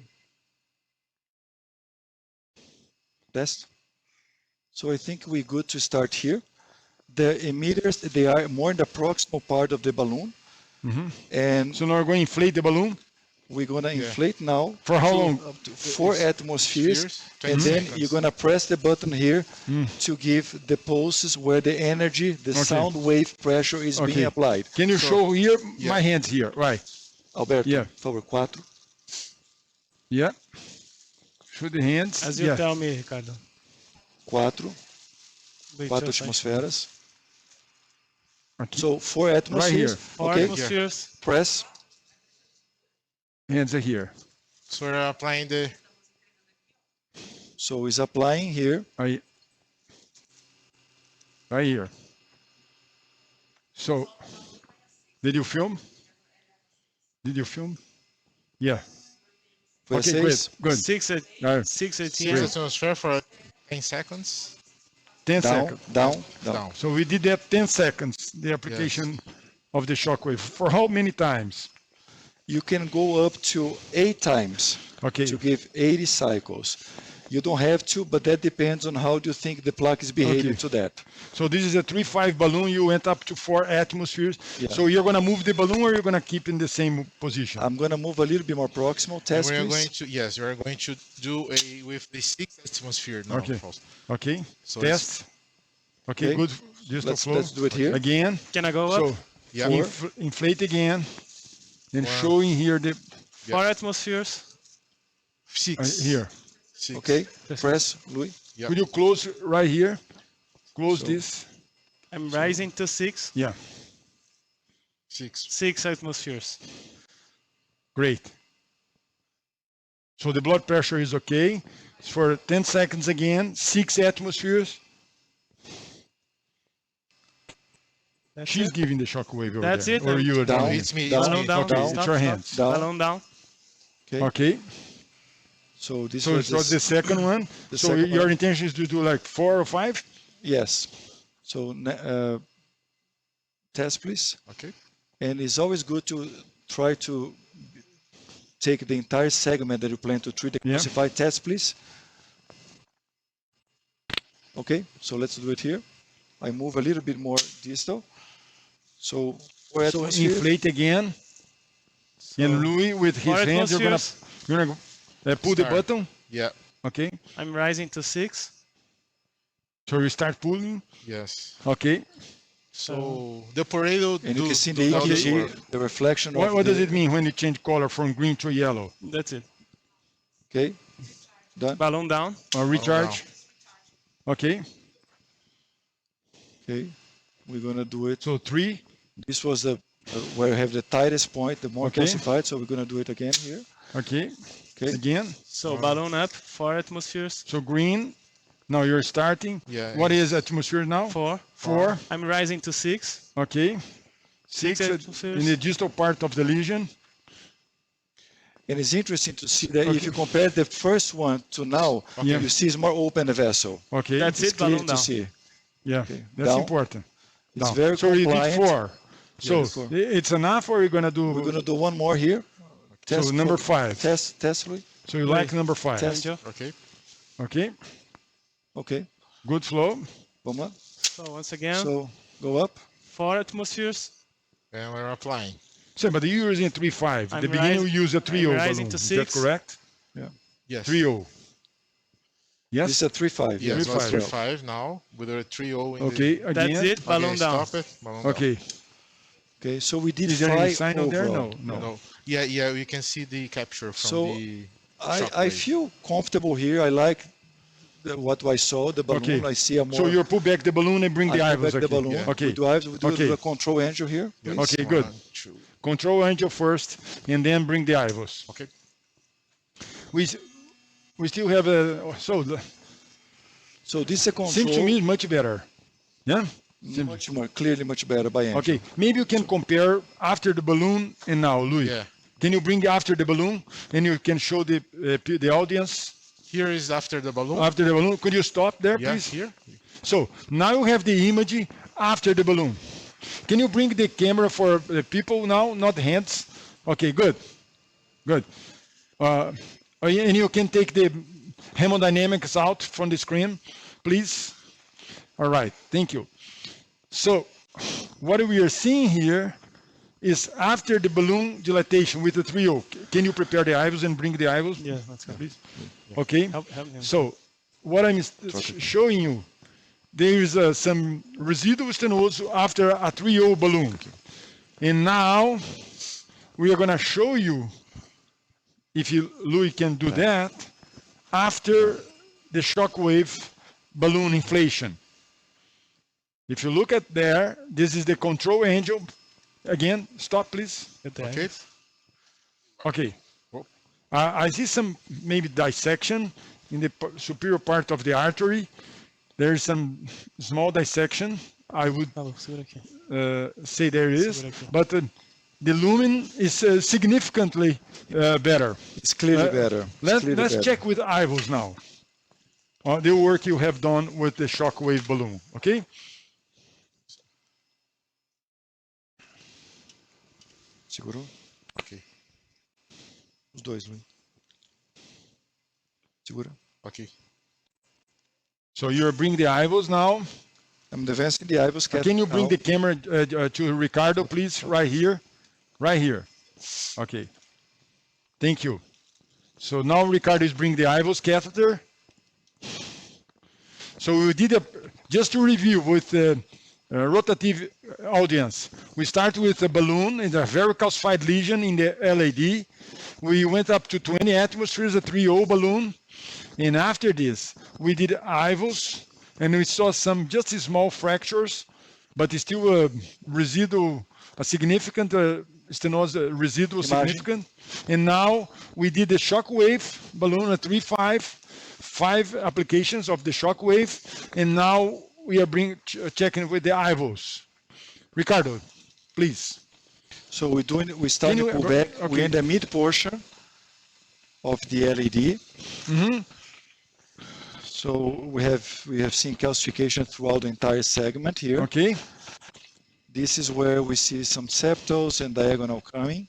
Test. So I think we're good to start here. The emitters, they are more in the proximal part of the balloon. And So now we're going to inflate the balloon. we're going to inflate now. For how to long? Up to 4 atmospheres. Spheres, And 20 then seconds. you're going to press the button here to give the pulses where the energy, the sound wave pressure is being applied. Can you show here? My hands here, right? Alberto, Yeah. por favor, 4. Yeah. Show the hands. As you yeah. tell me, Ricardo. 4 Wait, 4 just like- atmosferas. Okay. So 4 atmospheres. here. 4 Okay, atmospheres. press. Hands are here. So we're applying the. So it's applying here. Right here. So, did you film? Did you film? Yeah. Foi Okay, 6. good. 6 at All right. 6 Six 18. atmosphere for 10 seconds. 10 Down, seconds. down, down. Down. So we did that 10 seconds, the application of the shockwave. For how many times? You can go up to 8 times Okay. to give 80 cycles. You don't have to, but that depends on how do you think the plaque is behaving Okay. to that. So this is a 3.5 balloon. You went up to 4 atmospheres. Yeah. So you're going to move the balloon or you're going to keep in the same position? I'm going to move a little bit more proximal. Test, We're please. going to we're going to do a with the 6 atmosphere now. Okay. Fausto. Okay. So Test. Okay, Okay. good. Just to flow. Let's do it here. Again. Can I go up? So Yeah. inflate again. Then Wow. showing here the 4 atmospheres. 6. here. 6. Okay, press, Louis. Yeah. Could you close right here? Close this. I'm rising to 6. Yeah. 6. 6 atmospheres. Great. So the blood pressure is okay. for 10 seconds again, 6 atmospheres. That's She's it. giving the shock wave over That's there. it. Or you are Down. doing it? It's me. Down. It's Balloon me. down. Okay, Stop, it's your stop. hands. Down. Balloon down. Okay. Okay, So this so was it's the second one. the So second your one. intention is to do like 4 or 5? Yes. So test, please. Okay. And it's always good to try to take the entire segment that you plan to treat the Yeah. calcified test, please. Okay, so let's do it here. I move a little bit more distal. So, So inflate again. And Louis, with his 4 hands, you're gonna pull the Start. button. Yeah. Okay. I'm rising to 6. So you start pulling. Yes. Okay. So the Pareto. and you can see do the all EKG, work. the reflection What, of what the, does it mean when you change color from green to yellow? That's it. Okay, done. Balloon down. Recharge. Okay. Okay, we're gonna do it. So 3. This was the where I have the tightest point, the more Okay. calcified. So we're gonna do it again here. Okay. Okay, Again. So balloon up. 4 atmospheres. So green. Now you're starting. Yeah. What is atmosphere now? 4. 4. I'm rising to 6. Okay. 6 atmospheres. in the distal part of the lesion. and it's interesting to see that Okay. if you compare the first one to now, Yeah. you see it's more open the vessel. Okay. That's It's it. clear Balloon to down. see. Yeah. Okay. That's Down. important. It's Down. very So you did compliant. 4. So Yes. it's enough, or you're gonna do? We're gonna do one more here. So Test number for- 5. Test, Louis. So you like number 5. Test. Angel. Okay. Okay. Okay, Good flow. vamos lá. So once again, So go up. 4 atmospheres. And we're applying. So, but you're using a 3.5. I'm The beginning rising- you use a 3.0 I'm rising balloon. to Is that 6. correct? Yes. 3.0. Yes. This is a 3.5. Yes. Three Now five. 3.5 now with a 3.0 in Okay. Again. That's it. the. Balloon Okay, down. Stop it. Balloon down. Okay. Okay, so we did Is there any 5 sign out there? overall. No. No. Yeah. Yeah. We can see the capture from So, the. I shockwave. feel comfortable here. I like what I saw, the balloon. Okay. I see a more. So you pull back the balloon and bring the I IVLs. pull back the balloon. Yeah. Okay. We do IVLs. We do Okay. the control angel here. Yes. Okay, good. 1, 2. Control angel first, and then bring the IVLs. Okay. We still have a So this is a control. seems to me much better. Yeah. much more clearly, much better by angel. Okay. Maybe you can compare after the balloon and now, Louis. Yeah. Can you bring after the balloon and you can show the audience Here is after the balloon. after the balloon? Could you stop there, Yeah. please? Here. So now you have the image after the balloon. Can you bring the camera for the people now, not hands? Okay, good. Good. And you can take the hemodynamics out from the screen, please. All right, thank you. So what we are seeing here is after the balloon dilatation with the 3.0. Can you prepare the IVLs and bring the IVLs? Yeah, let's go. Please. Okay. Help him. So what I'm showing you, there is some residual stenosis after a 3.0 balloon. And now we are going to show you, if Louis can do that, after the shockwave balloon inflation. If you look at there, this is the control angel. Again, stop please. Okay. Okay. I see some maybe dissection in the superior part of the artery. There is some small dissection. I would Falou, segura aqui. say there is, Segura aqui. but the lumen is significantly better. It's clearly better. It's Let's clearly better. check with IVLs now. The work you have done with the shockwave balloon, okay? Segurou? Ok. Os dois, Luiz. Segura. Ok. So you're bringing the IVLs now. I'm advancing the IVLs. Can you bring the camera to Ricardo, please? Right here. Right here. Okay. Thank you. So now Ricardo is bringing the IVLs catheter. So we did just to review with the rotative audience. We start with a balloon in a very calcified lesion in the LAD. We went up to 20 atmospheres, a 3.0 balloon. And after this, we did IVLs, and we saw some just small fractures, but it's still a residual, a significant stenosis, residual significant. And now we did the shockwave balloon at 3.5, 5 applications of the shockwave, and now we are checking with the IVLs. Ricardo, please. So we start to pull back. Okay. We're in the mid portion of the LED. So we have seen calcification throughout the entire segment here. Okay. This is where we see some septals and diagonal coming.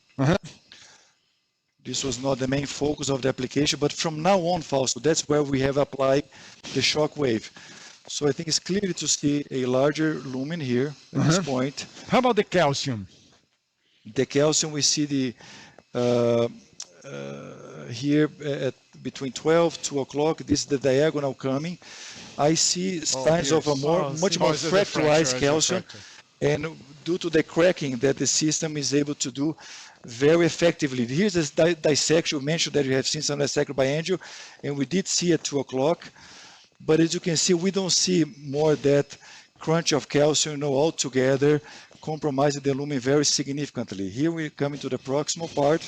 This was not the main focus of the application, but from now on, Fausto, that's where we have applied the shock wave. So I think it's clear to see a larger lumen here at this point. How about the calcium? The calcium, we see the here at between 12, 2 o'clock. This is the diagonal coming. I see signs of a much more fractalized calcium, and due to the cracking that the system is able to do very effectively. Here's this dissection. You mentioned that you have seen some dissection by angio, and we did see at 2 o'clock. But as you can see, we don't see more that crunch of calcium, altogether compromising the lumen very significantly. Here we're coming to the proximal part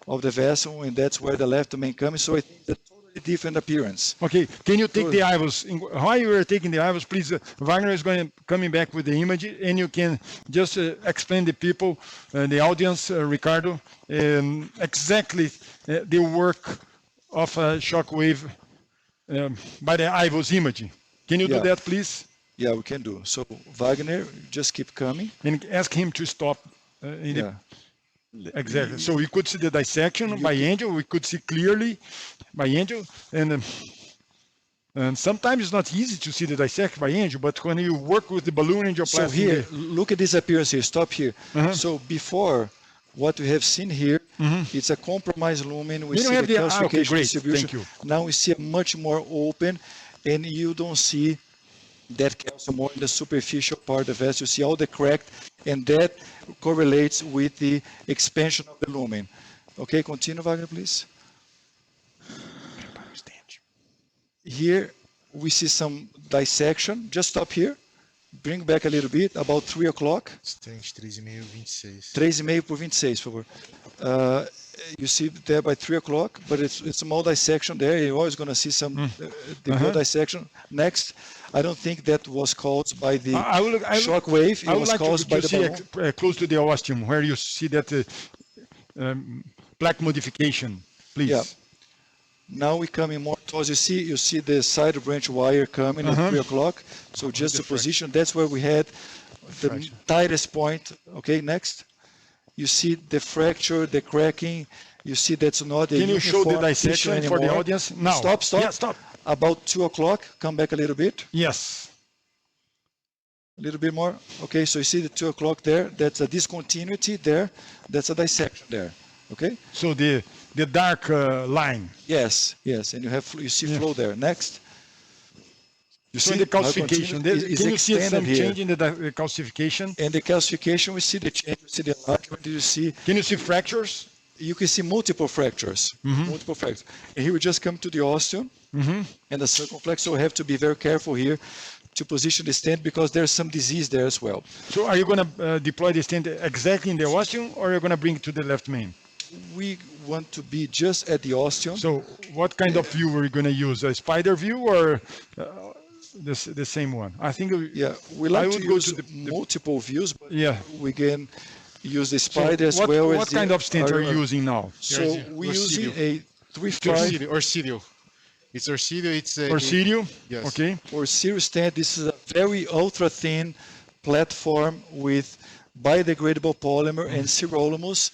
of the vessel, and that's where the left main comes. So it's a totally different appearance. Okay, can you take the IVLs? While you are taking the IVLs, please, Wagner is coming back with the image, and you can just explain the people, the audience, Ricardo, exactly the work of a shockwave by the IVLs imaging. Can you do that, please? Yeah, we can do. So Wagner, just keep coming. And ask him to stop. Exactly. So we could see the dissection by angel. We could see clearly by angel, and sometimes it's not easy to see the dissection by angel. But when you work with the balloon angioplasty, so here, look at this appearance here. Stop here. So before, what we have seen here, it's a compromised lumen. We see the calcification distribution. Thank you. Now we see a much more open, and you don't see that calcium more in the superficial part of the vessel. You see all the cracked, and that correlates with the expansion of the lumen. Okay, continue, Wagner, please. Here we see some dissection. Just stop here. Bring back a little bit, about 3 o'clock. Stent 3,5, 26. 3,5 por 26, por favor. You see there by 3 o'clock, but it's a small dissection there. You're always going to see some dissection. Next, I don't think that was caused by the shock wave. It was caused by the balloon. Close to the ostium, where you see that plaque modification, please. Yeah. Now we're coming more towards, you see the side branch wire coming at 3 o'clock. So just to position, that's where we had the tightest point. Okay, next. You see the fracture, the cracking. You see that's not a Can you show the dissection anymore. for the audience? Now. Stop. Yeah, stop. About 2 o'clock, come back a little bit. Yes. A little bit more. Okay, so you see the 2 o'clock there. That's a discontinuity there. That's a dissection there. Okay. So the dark line. Yes, and you see flow there. Next. You see the calcification. Can you see some change in the calcification? And the calcification, we see the change. We see the enlargement. You see. Can you see fractures? You can see multiple fractures. Multiple fractures. And here we just come to the ostium and the circumflex. So we have to be very careful here to position the stent because there's some disease there as well. So are you going to deploy the stent exactly in the ostium, or are you going to bring it to the left main? We want to be just at the ostium. So what kind of view are you going to use? A spider view or the same one? I think. We like to use multiple views, but we can use the spider as well as what kind of stent are you using now? So we're using a 3.5 Orcidio. It's Orcidio. It's Orcidio. Yes. Okay. Orcidio stent. This is a very ultra thin platform with biodegradable polymer and sirolimus.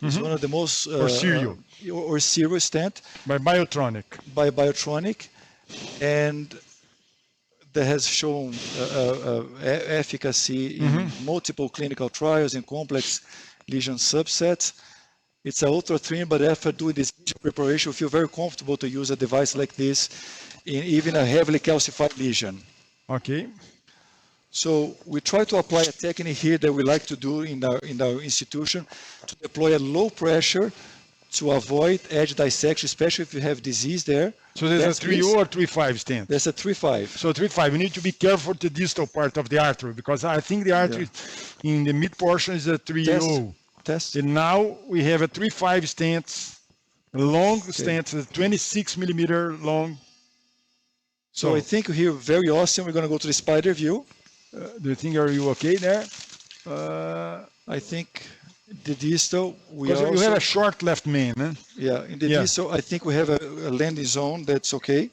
It's one of the most Orcidio stent by Biotronic. And that has shown efficacy in multiple clinical trials in complex lesion subsets. It's an ultra thin, but after doing this preparation, we feel very comfortable to use a device like this in even a heavily calcified lesion. Okay. So we try to apply a technique here that we like to do in our institution to deploy a low pressure to avoid edge dissection, especially if you have disease there. So there's a 3.0 or 3.5 stent? There's a 3.5. So 3.5, you need to be careful with the distal part of the artery because I think the artery in the mid portion is a 3.0. Test. And now we have a 3.5 stent, a long stent, 26 millimeter long. So I think here, very awesome. We're going to go to the spider view. Do you think, are you okay there? I think the distal, we Because are you have also, a short left main, huh? yeah, in the Yeah. distal, I think we have a landing zone that's okay.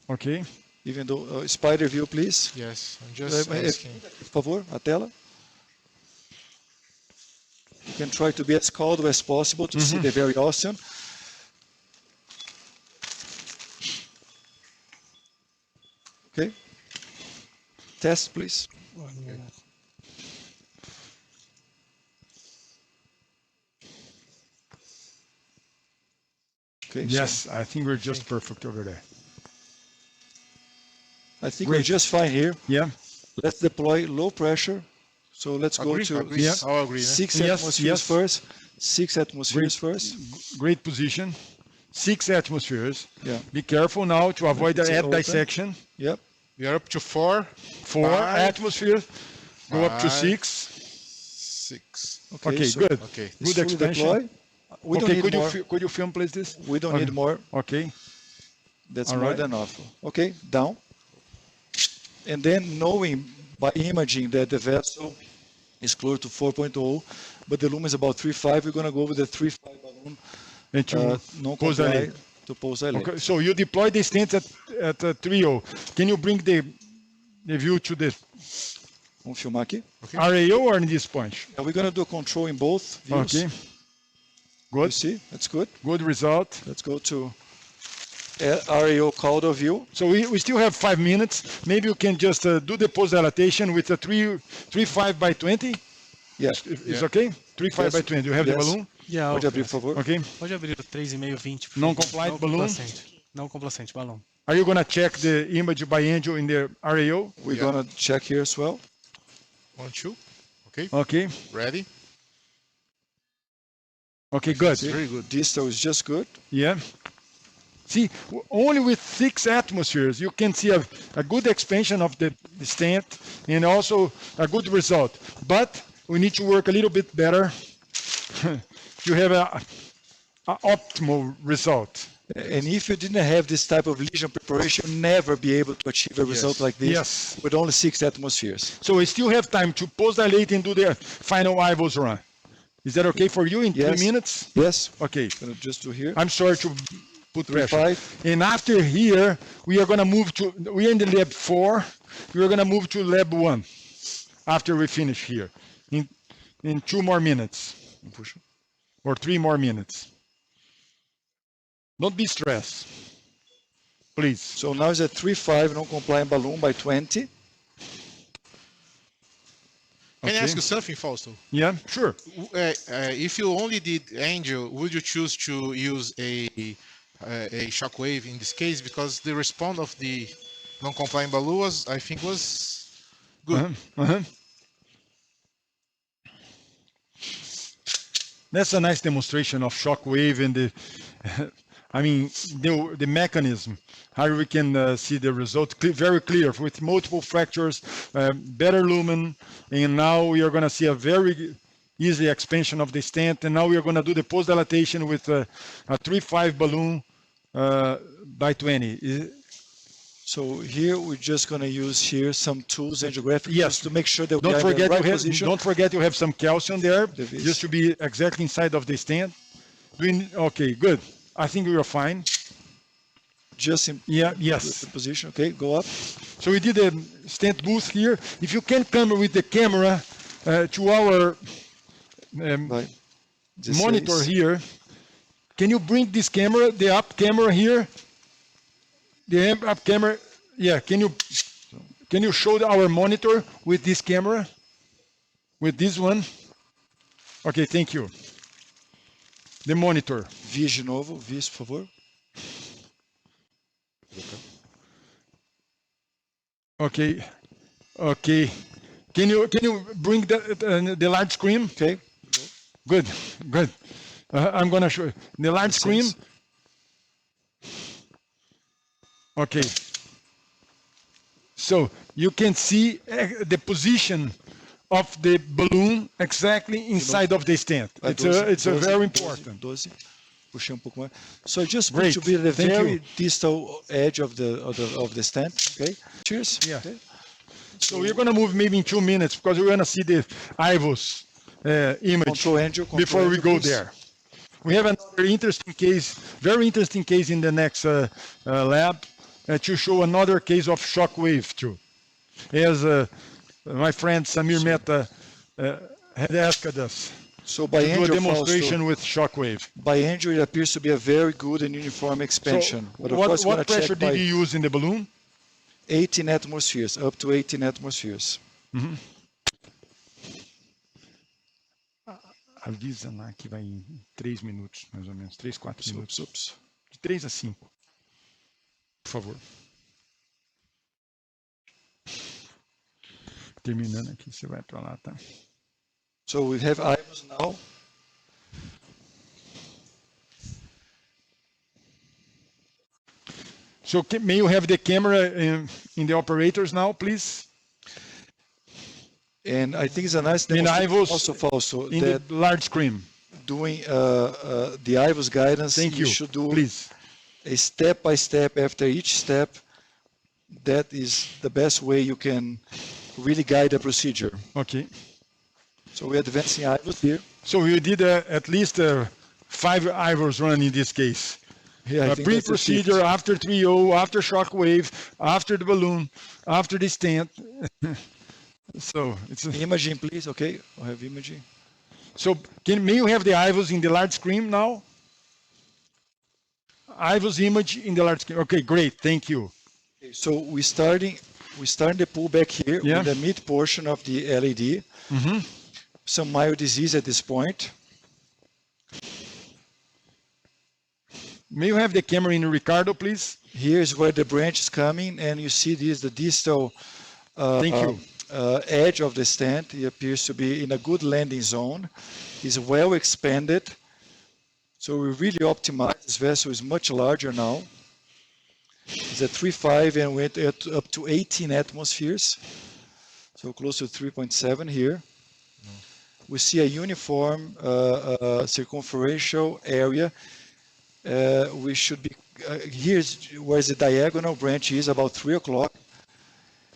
Okay. Even though, spider view, please. Yes, I'm just asking. Por favor, a tela. You can try to be as cold as possible to see the very awesome. Okay. Test, please. Okay. Yes, I think we're just perfect over there. I think we're just fine here. Yeah. Let's deploy low pressure. So let's go Agree, to agree. Yeah. I'll agree. 6 Yes, atmospheres yes. first. 6 atmospheres first. Great position. 6 atmospheres. Yeah. Be careful now to avoid the Let's head open. dissection. Yep. We are up to 4, 4 5, atmospheres. Go up to 5. 6. 6. Okay, so good. Okay. it's Good fully expansion. deployed. We don't Okay, need more. could you film please this? We don't Okay. need more. Okay. That's All more right. than enough. Okay, down. And then knowing by imaging that the vessel is close to 4.0, but the lumen is about 3.5, we're going to go with the 3.5 balloon And to non pose a comply leg. to pose a leg. Okay, so you deploy the stance at 3.0. Can you bring the view to the Vamos filmar aqui. RAO or in this point? And we're going to do a control in both views. Okay. You Good. see, that's good. Good result. Let's go to RAO caudal view. So we still have 5 minutes. Maybe you can just do the pose dilatation with a 3.5 by 20. Yeah. It's okay? 3.5 by 20. You have the Yes. balloon? Yeah, Pode abrir, okay. por favor. Okay. Pode abrir o 3,5, 20. por Não favor. compliant Não balloon? complacente. Não complacente, balão. Are you going to check the image by angel in the RAO? We're Yeah. going to check here as well. 1, 2. Okay. Okay. Ready? Okay, good. Very good. Distal is just good. Yeah. See, only with 6 atmospheres, you can see a good expansion of the stent and also a good result. But we need to work a little bit better to have a optimal result. And if you didn't have this type of lesion preparation, you'll never be able to achieve a result like this Yes. with only 6 atmospheres. So we still have time to post dilate and do the final IVOS run. Is that okay for you in Yes. 3 minutes? Yes. Okay. Gonna just do here. I'm sorry to put pressure. 3.5. And after here, we are going to move to, we are in the lab 4. We are going to move to lab 1 after we finish here in 2 more minutes Puxa. or 3 more minutes. Don't be stressed, please. So now it's a 3.5 non-compliant balloon by 20. Can I Okay. ask you something, Fausto? Yeah, sure. If you only did angel, would you choose to use a shockwave in this case? Because the response of the non-compliant balloon was, I think, was good. Uh-huh. Uh-huh. That's a nice demonstration of shockwave and the, I mean, the mechanism, how we can see the result very clear with multiple fractures, better lumen, and now we are going to see a very easy expansion of the stent, and now we are going to do the post dilatation with a 3.5 balloon by 20. So here we're just going to use here some tools angiographic Yes. to make sure that we Don't are in forget the right you have, position. don't forget you have some calcium there, There is. just to be exactly inside of the stent. Okay, good. I think we are fine. Just in Yeah, the yes. position. Okay, go up. So we did a stent boost here. If you can come with the camera to our By 16. monitor here, can you bring this camera, the up camera here? The up camera, yeah, can you show our monitor with this camera? With this one? Okay, thank you. The monitor. Via de novo. Via, por favor. Okay. Okay. Can you bring the large screen? Okay. Good. Good. I'm gonna show you. The large screen. Okay. So you can see the position of the balloon exactly inside of the stent. By It's a 12, very important. 12. Puxei um pouco mais. So I just put Great. to be at the Thank very you. distal edge of the stent. Okay. Cheers. Yeah. Okay. So we're going to move maybe in 2 minutes because we're going to see the IVOS image Control angel. Control before we angel, go please. there. We have another interesting case, very interesting case in the next lab to show another case of shock wave too. As my friend Samir Mehta had asked us So by to do a angel, demonstration Fausto, with shock wave. by angel, it appears to be a very good and uniform So expansion. But of course, we're what going to pressure check by did you use in the balloon? 18 atmospheres, up to 18 atmospheres. Avisa lá que vai em 3 minutos, mais ou menos, 3, 4 minutos. Oops. De 3 a 5, por favor. Terminando aqui, você vai para lá, tá? So we have IVOS now. So may you have the camera in the operators now, please? And I think it's a nice And demonstration IVOS also, Fausto, in that the large screen. doing the IVOS guidance, Thank you. should do Please. a step-by-step after each step. That is the best way you can really guide a procedure. Okay. So we're advancing IVOS here. So you did at least 5 IVOS run in this case. Yeah, I think that's the Pre-procedure, fifth. after 3O, after shock wave, after the balloon, after the stent. So it's Imaging, please. Okay, I have imaging. so. May you have the IVOS in the large screen now? IVOS image in the large screen. Okay, great. Thank you. Okay, so we're starting the pullback here Yeah. with the mid portion of the LED. Some mild disease at this point. May you have the camera in Ricardo, please? Here's where the branch is coming, and you see this the distal Thank you. edge of the stent. It appears to be in a good landing zone. It's well expanded, so we really optimized. This vessel is much larger now. It's at 3.5 and went up to 18 atmospheres, so close to 3.7 here. We see a uniform circumferential area. We should be here's where the diagonal branch is, about 3 o'clock,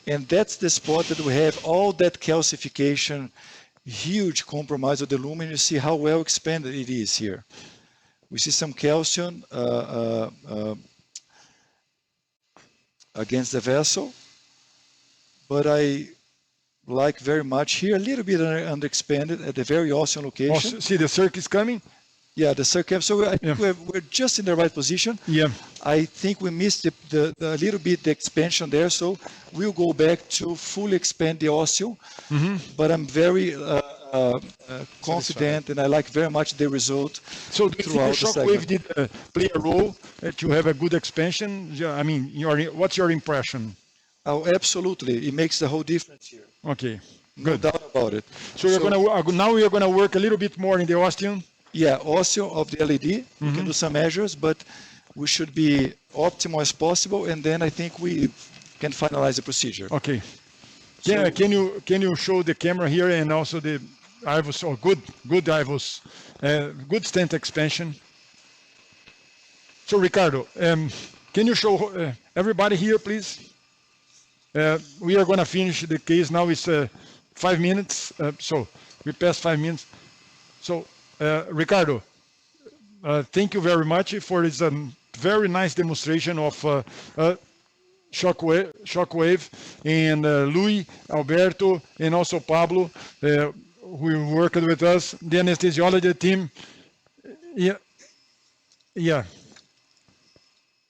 and that's the spot that we have all that calcification, huge compromise of the lumen. You see how well expanded it is here. We see some calcium against the vessel, but I like very much here a little bit underexpanded at the very awesome location. Oh, see the circuit is coming? Yeah, the circum. So I think we're just in the right position. Yeah. I think we missed the little bit the expansion there, so we'll go back to fully expand the osteo. But I'm very confident, and I like very much the result. So do you think the throughout the shockwave segment. did play a role to have a good expansion? Yeah, I mean, what's your impression? Oh, absolutely, it makes the whole difference here. Okay, No good. doubt about it. So we're gonna now we are gonna work a little bit more in the ostium. Yeah, osteo of the LED. We can do some measures, but we should be optimal as possible, and then I think we can finalize the procedure. Okay. Yeah, So- can you show the camera here and also the IVOS or good IVOS, good stent expansion. So Ricardo, can you show everybody here, please? We are going to finish the case now. It's 5 minutes, so we passed 5 minutes. So Ricardo, thank you very much for this very nice demonstration of shockwave, and Louis, Alberto, and also Pablo, who worked with us, the anesthesiology team. Yeah.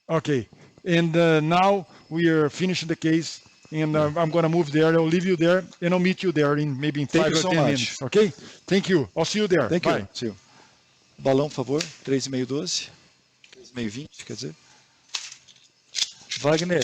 Okay. And now we are finishing the case, and I'm going to move there. I'll leave you there, and I'll meet you there in maybe Thank 5 you or so 10 much. minutes. Okay? Thank you. I'll see you there. Thank Bye. you. See you. Balão, por favor. 3,512. 3,520, quer dizer. Wagner,